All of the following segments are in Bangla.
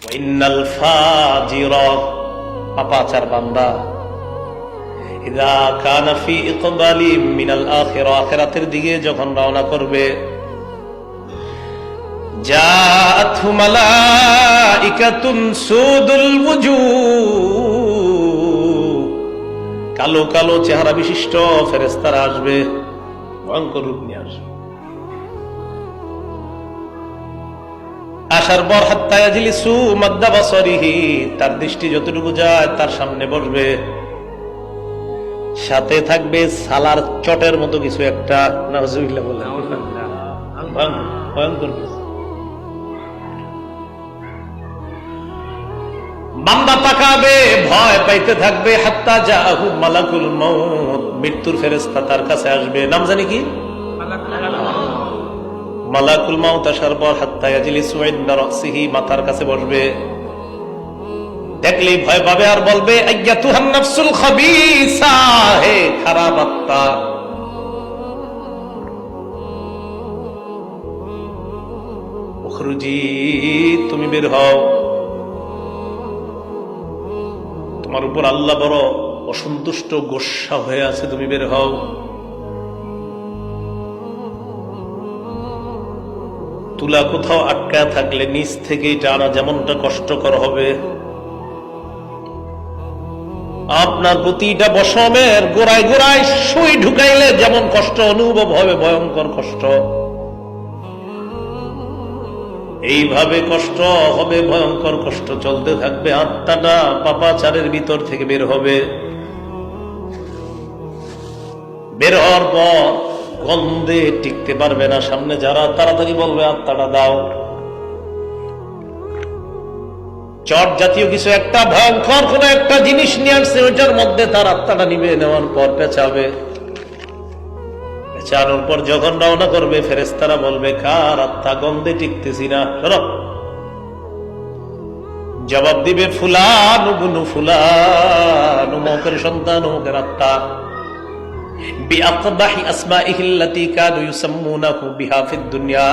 ইন্নাল ফাজিরা, পাপাচার বান্দা, ইযা কানা ফি ইকবালি মিনাল আখিরা, আখিরাতের দিকে যখন রওনা করবে, জাআতহু মালাইকাতুন সুদুল ওয়ুজুহ, কালো কালো চেহারা বিশিষ্ট ফেরেশতারা আসবে, ভয়ঙ্কর রূপ নিয়ে আসবে। আসার পর হাত্তা ইয়াজলিসু মাদ্দা বাসরিহি, তার দৃষ্টি যতটুকু যায় তার সামনে বসবে, সাথে থাকবে সালার চটের মতো কিছু একটা, নাউজুবিল্লাহ বলে, ভয়ঙ্কর কিছু। বান্দা তাকাবে, ভয় পাইতে থাকবে, হাত্তা জাআহু মালাকুল মউত, মৃত্যুর ফেরেশতা তার কাছে আসবে, নাম জানি কি? মালাকুল মাউত আসার পর হাত্তা ইয়াজলিসু ইনদা রাসিহি, মাথার কাছে বসবে, দেখলেই ভয় পাবে আর বলবে, আইয়াতুহান নাফসুল খাবিসা, হে খারাপ আত্মা, উখরুজি, তুমি বের হও, তোমার উপর আল্লাহ বড় অসন্তুষ্ট, গোস্বা হয়ে আছে, তুমি বের হও। তুলা কোথাও আটকা থাকলে নিচ থেকেই টানা যেমনটা কষ্টকর হবে, আপনার প্রতিটা বসমের গোড়ায় গোড়ায় সুই ঢুকাইলে যেমন কষ্ট অনুভব হবে, ভয়ঙ্কর কষ্ট, এইভাবে কষ্ট হবে, ভয়ঙ্কর কষ্ট চলতে থাকবে। আত্মাটা পাপাচারের ভিতর থেকে বের হবে, বের হওয়ার পর গন্ধে টিকতে পারবে না, সামনে যারা তাড়াতাড়ি বলবে আত্মাটা দাও। চট জাতীয় কিছু একটা ভয়ঙ্কর কোন একটা জিনিস নিয়ে আসছে, ওইটার মধ্যে তার আত্মাটা নিবে, নেওয়ার পর পেঁচাবে, পেঁচানোর পর যখন রওনা করবে, ফেরেশতারা বলবে, কার আত্মা, গন্ধে টিকতেছি না, শোনো। জবাব দিবে, ফুলান বুনু ফুলান, অমুকের সন্তান, অমুকের আত্মা, বিআকবাহি আসমাইহি আল্লাতী কানু ইউসাম্মুনাহু বিহা ফিদ দুনিয়া,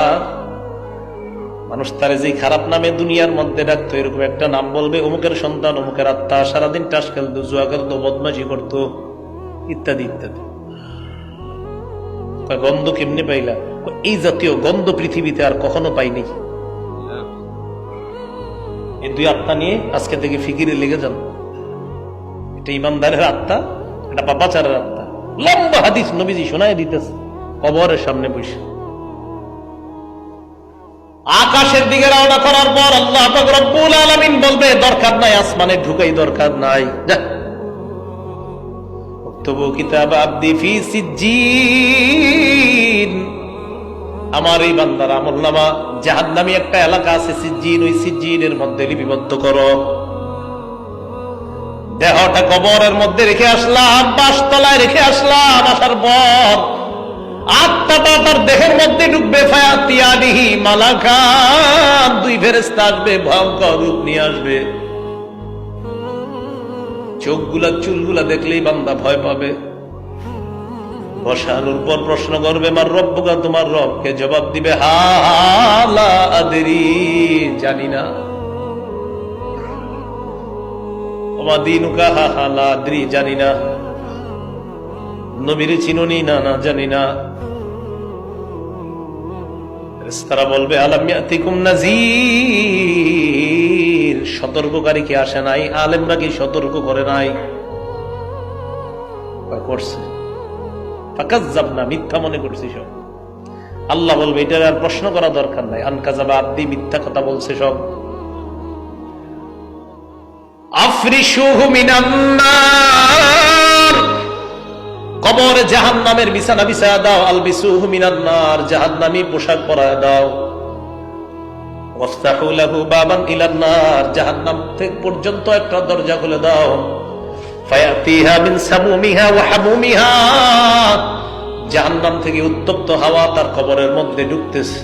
মানুষ তারে যে খারাপ নামে দুনিয়ার মধ্যে ডাকতো, এরকম একটা নাম বলবে, অমুকের সন্তান, অমুকের আত্মা, সারাদিন টাস খেলতো, জুয়া খেলতো, বদমাশি করতো, ইত্যাদি ইত্যাদি। গন্ধ কেমনে পাইলা? এই জাতীয় গন্ধ পৃথিবীতে আর কখনো পাইনি। এই দুই আত্মা নিয়ে আজকে থেকে ফিকিরে লেগে যান। এটা ইমানদারের আত্মা, এটা পাপাচারের আত্মা। লম্বা হাদিস নবীজি শোনায় দিতেছে কবরের সামনে বসে। আকাশের দিকে রওনা করার পর আল্লাহ পাক রব্বুল আলামিন বলবে, দরকার নাই আসমানে ঢুকাই, দরকার নাই, যা উক্তবু কিতাব আবদি ফি সিজ্জিন, আমার এই বান্দার আমলনামা জাহান্নামী একটা এলাকা আছে সিজ্জিন, ওই সিজ্জিনের মধ্যে লিপিবদ্ধ করো। দেহটা কবরের মধ্যে রেখে আসলাম, বাসতলায় রেখে আসলাম, আসার পর আত্মাটা তার দেহের মধ্যে ঢুকবে, ফায়াতিয়ানিহি মালাকান, দুই ফেরেশতা আসবে, ভয়ঙ্কর রূপ নিয়ে আসবে, চোখগুলা চুলগুলা দেখলেই বান্দা ভয় পাবে। বসানোর পর প্রশ্ন করবে, মার রব্বুকা, তোমার রবকে? জবাব দিবে, হালা আদরি, জানি না। ওমা দীনুকা, হালা আদরি, জানি না। নবীর চিনুনি? না, না, জানি না। ফেরেশতারা বলবে, আলাম ইয়াতিকুম নাযীর, সতর্ককারী কি আসে নাই? আলেমরা কি সতর্ক করে নাই? করছে, ফাকাজ্জাবনা, মিথ্যা মনে করছি সব। আল্লাহ বলবে, এটা আর প্রশ্ন করা দরকার নাই, আনকাযাবা আব্দি, মিথ্যা কথা বলছে সব। আফরিশুহু মিনান নার, কবরে জাহান্নামের বিছানা বিছায়া দাও। আলবিসুহু মিনান নার, জাহান্নামী পোশাক পরায় দাও। ওয়াফতাহু লাহু বাবান ইলান নার, জাহান্নাম থেকে পর্যন্ত একটা দরজা খুলে দাও। ফায়াতিহা মিন সামুমিহা ওয়া হামুমিহা, জাহান্নাম থেকে উত্তপ্ত হাওয়া তার কবরের মধ্যে ঢুকতেছে।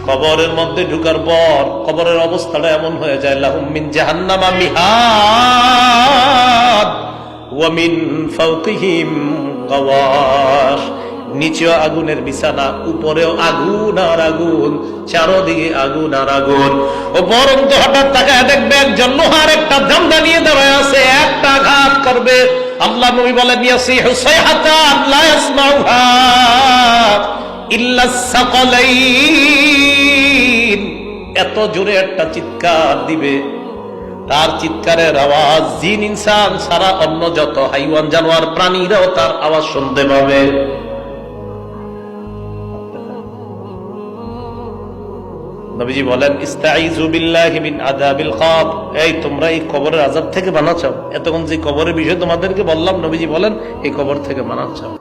কবরের মধ্যে ঢুকার পর কবরের অবস্থাটা এমন হয়ে যায়, লাহুম মিন জাহান্নামা মিহাদ ওয়া মিন ফাওকিহিম গাওয়াশ, নিচেও আগুনের বিছানা, উপরেও আগুন আর আগুন, চারদিকে আগুন আর আগুন। ও বরং তো হঠাৎ তাকায় দেখবে একজন লোহার একটা জামদা নিয়ে দাঁড়ায় আছে, একটা আঘাত করবে, আল্লাহ নবী বলেন ইয়াসিহু সাইহাতান লা ইয়াসমাউহা ইল্লা সাকালাইন, এত জোরে একটা চিৎকার দিবে, তার চিৎকারের আওয়াজ জিন ইনসান সারা অন্য যত হাইওয়ান জানোয়ার প্রাণীরাও তার আওয়াজ শুনতে পাবে। নবীজি বলেন ইস্তাইযু বিল্লাহি মিন আযাবিল কবর, এই তোমরা এই কবরের আযাব থেকে বাঁচা চাও। এতক্ষণ যে কবরের বিষয় তোমাদেরকে বললাম, নবীজি বলেন এই কবর থেকে বাঁচা চাও।